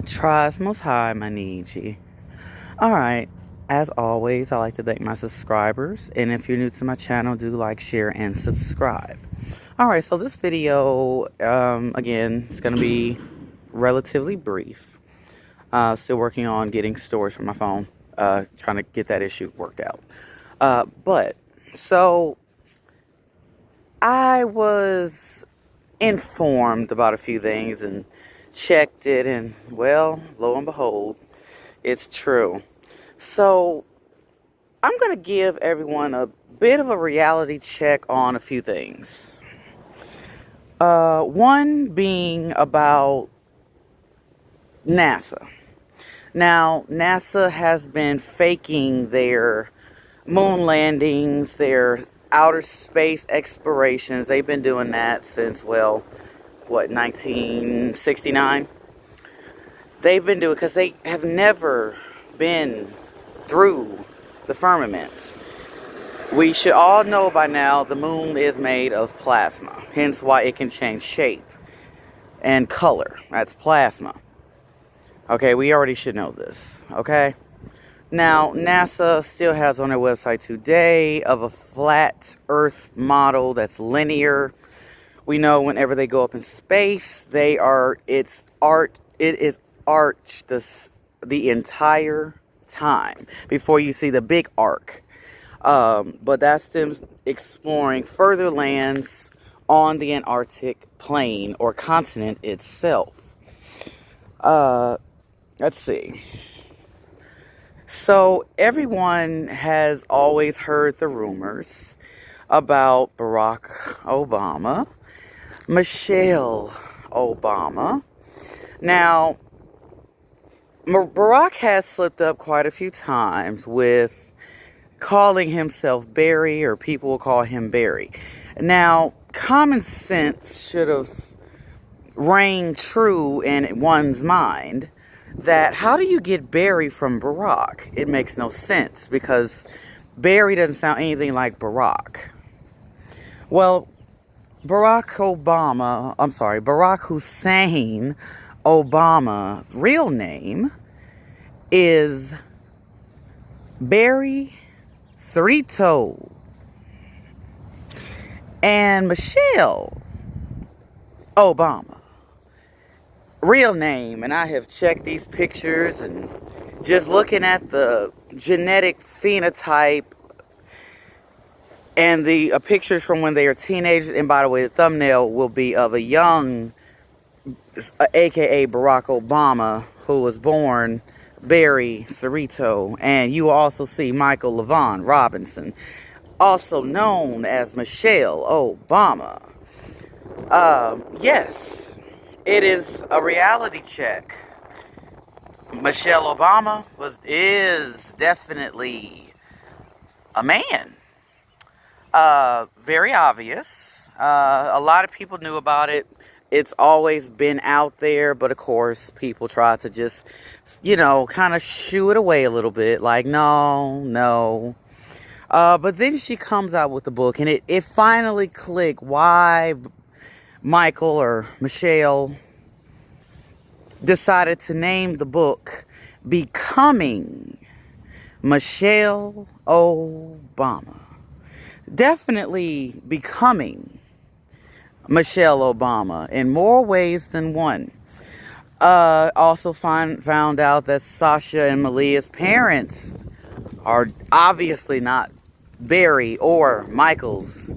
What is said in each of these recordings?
Tries most high, my Niji. Alright, as always, I like to thank my subscribers. And if you're new to my channel, do like, share, and subscribe. Alright, so this video, again, it's going to be relatively brief. Still working on getting storage for my phone. Trying to get that issue worked out. So, I was informed about a few things and checked it, and well, lo and behold, it's true. So I'm going to give everyone a bit of a reality check on a few things. One being about NASA. Now, NASA has been faking their moon landings, their outer space explorations. They've been doing that since, well, what, 1969? They've been doing, because they have never been through the firmament. We should all know by now the moon is made of plasma, hence why it can change shape and color. That's plasma. Okay, we already should know this, okay? Now, NASA still has on their website today of a flat Earth model that's linear. We know whenever they go up in space, it is arched the entire time before you see the big arc. But that's them exploring further lands on the Antarctic plain or continent itself. Let's see. So everyone has always heard the rumors about Barack Obama, Michelle Obama. Now, Barack has slipped up quite a few times with calling himself Barry, or people will call him Barry. Now, common sense should have rang true in one's mind that how do you get Barry from Barack? It makes no sense, because Barry doesn't sound anything like Barack. Well, Barack Hussein Obama's real name is Barry Cerrito. And Michelle Obama, real name, and I have checked these pictures and just looking at the genetic phenotype and the pictures from when they are teenagers, and by the way, the thumbnail will be of a young, aka Barack Obama, who was born Barry Cerrito, and you will also see Michael LaVaughn Robinson, also known as Michelle Obama. Yes, it is a reality check. Michelle Obama is definitely a man. Very obvious. A lot of people knew about it. It's always been out there, but of course, people try to just, kind of shoo it away a little bit. Like, no. But then she comes out with the book, and it finally clicked why Michael or Michelle decided to name the book Becoming Michelle Obama. Definitely becoming Michelle Obama in more ways than one. Also found out that Sasha and Malia's parents are obviously not Barry or Michael's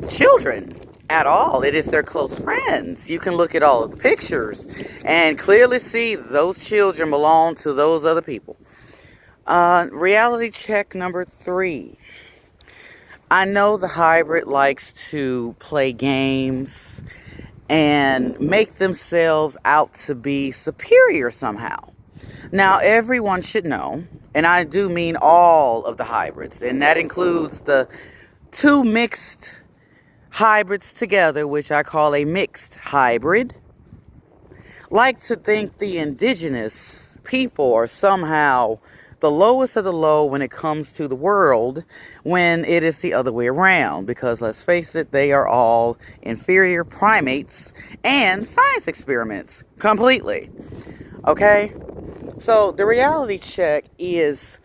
children at all. It is their close friends. You can look at all of the pictures and clearly see those children belong to those other people. Reality check number 3. I know the hybrid likes to play games and make themselves out to be superior somehow. Now, everyone should know, and I do mean all of the hybrids, and that includes the 2 mixed hybrids together, which I call a mixed hybrid, like to think the indigenous people are somehow the lowest of the low when it comes to the world, when it is the other way around. Because let's face it, they are all inferior primates and science experiments completely. Okay? So the reality check is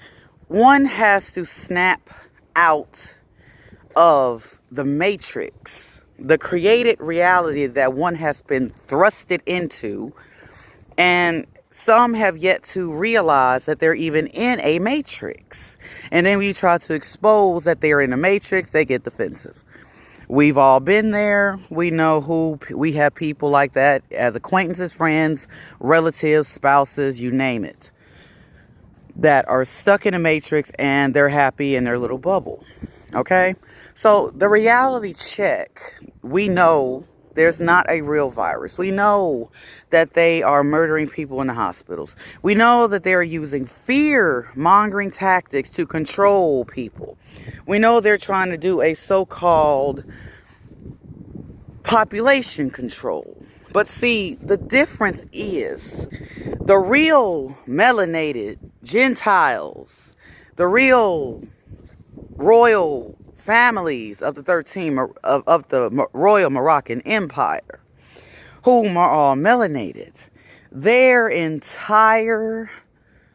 one has to snap out of the matrix, the created reality that one has been thrusted into, and some have yet to realize that they're even in a matrix. And then when you try to expose that they're in a matrix, they get defensive. We've all been there. We know who, we have people like that as acquaintances, friends, relatives, spouses, you name it, that are stuck in a matrix and they're happy in their little bubble. Okay? So the reality check, we know there's not a real virus. We know that they are murdering people in the hospitals. We know that they're using fear-mongering tactics to control people. We know they're trying to do a so-called population control. But see, the difference is the real melanated Gentiles, the real royal families of the 13 of the royal Moroccan Empire, whom are all melanated, their entire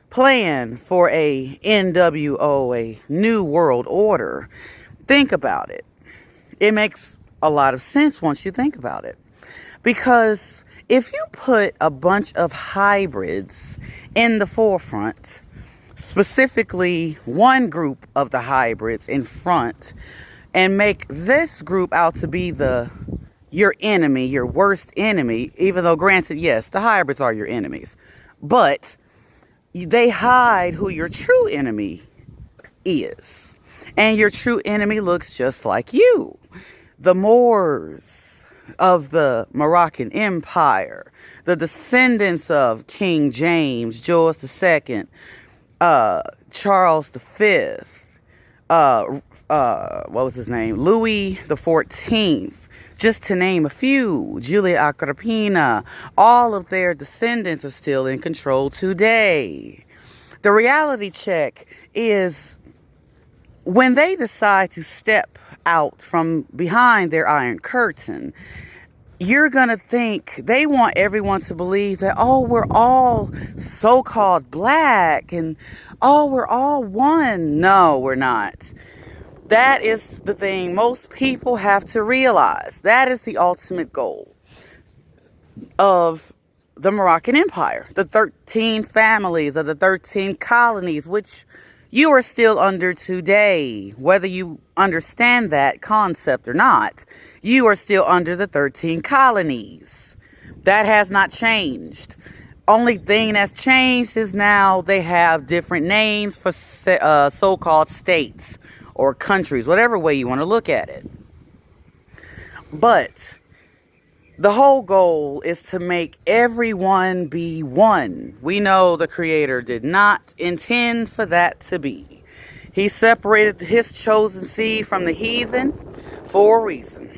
plan for a NWO, a New World Order, think about it. It makes a lot of sense once you think about it. Because if you put a bunch of hybrids in the forefront, specifically one group of the hybrids in front, and make this group out to be your enemy, your worst enemy, even though granted, yes, the hybrids are your enemies, but they hide who your true enemy is. And your true enemy looks just like you. The Moors of the Moroccan Empire, the descendants of King James, George II, Charles V, what was his name? Louis XIV, just to name a few, Julia Agrippina, all of their descendants are still in control today. The reality check is when they decide to step out from behind their iron curtain, you're going to think they want everyone to believe that, oh, we're all so-called black and, oh, we're all one. No, we're not. That is the thing most people have to realize. That is the ultimate goal of the Moroccan Empire. The 13 families of the 13 colonies, which you are still under today. Whether you understand that concept or not, you are still under the 13 colonies. That has not changed. Only thing that's changed is now they have different names for so-called states or countries, whatever way you want to look at it. But the whole goal is to make everyone be one. We know the Creator did not intend for that to be. He separated his chosen seed from the heathen for a reason.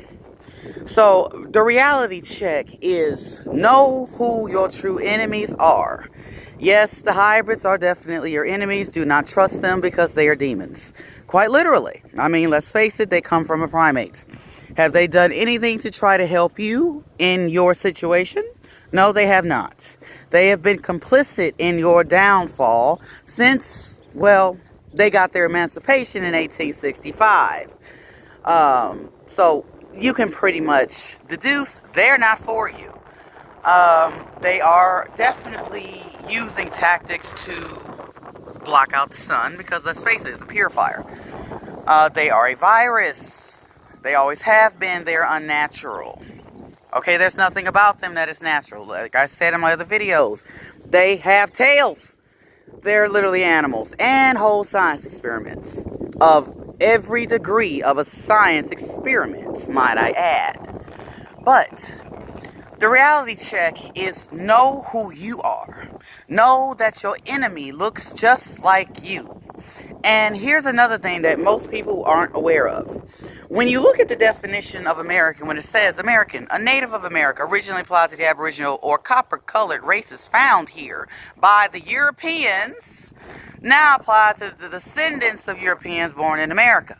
So the reality check is know who your true enemies are. Yes, the hybrids are definitely your enemies. Do not trust them because they are demons. Quite literally. I mean, let's face it, they come from a primate. Have they done anything to try to help you in your situation? No, they have not. They have been complicit in your downfall since, well, they got their emancipation in 1865. So you can pretty much deduce they're not for you. They are definitely using tactics to block out the sun because, let's face it, it's a purifier. They are a virus. They always have been. They're unnatural. Okay, there's nothing about them that is natural. Like I said in my other videos, they have tails. They're literally animals and whole science experiments of every degree of a science experiment, might I add. But the reality check is know who you are. Know that your enemy looks just like you. And here's another thing that most people aren't aware of. When you look at the definition of American, when it says American, a native of America, originally applied to the Aboriginal or copper-colored races found here by the Europeans, now applied to the descendants of Europeans born in America.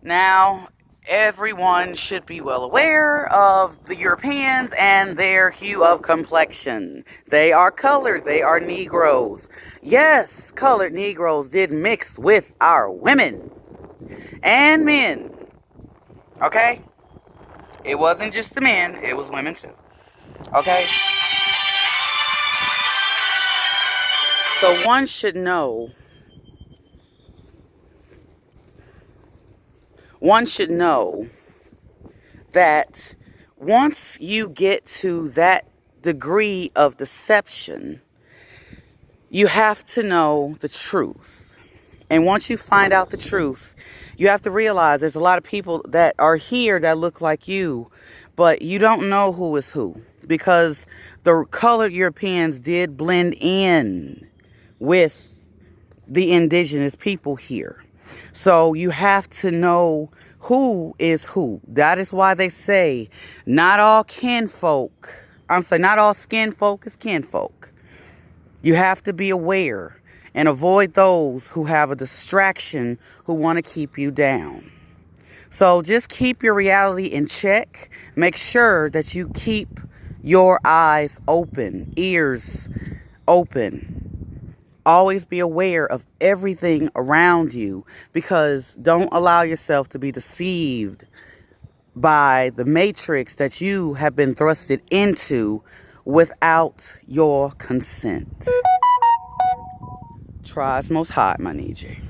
Now, everyone should be well aware of the Europeans and their hue of complexion. They are colored. They are Negroes. Yes, colored Negroes did mix with our women and men. Okay? It wasn't just the men. It was women too. Okay? So one should know that once you get to that degree of deception, you have to know the truth. And once you find out the truth, you have to realize there's a lot of people that are here that look like you, but you don't know who is who, because the colored Europeans did blend in with the indigenous people here. So you have to know who is who. That is why they say not all kinfolk, not all skin folk is kinfolk. You have to be aware and avoid those who have a distraction, who want to keep you down. So just keep your reality in check. Make sure that you keep your eyes open, ears open. Always be aware of everything around you, because don't allow yourself to be deceived by the matrix that you have been thrusted into without your consent. Tries most hot, my Niji.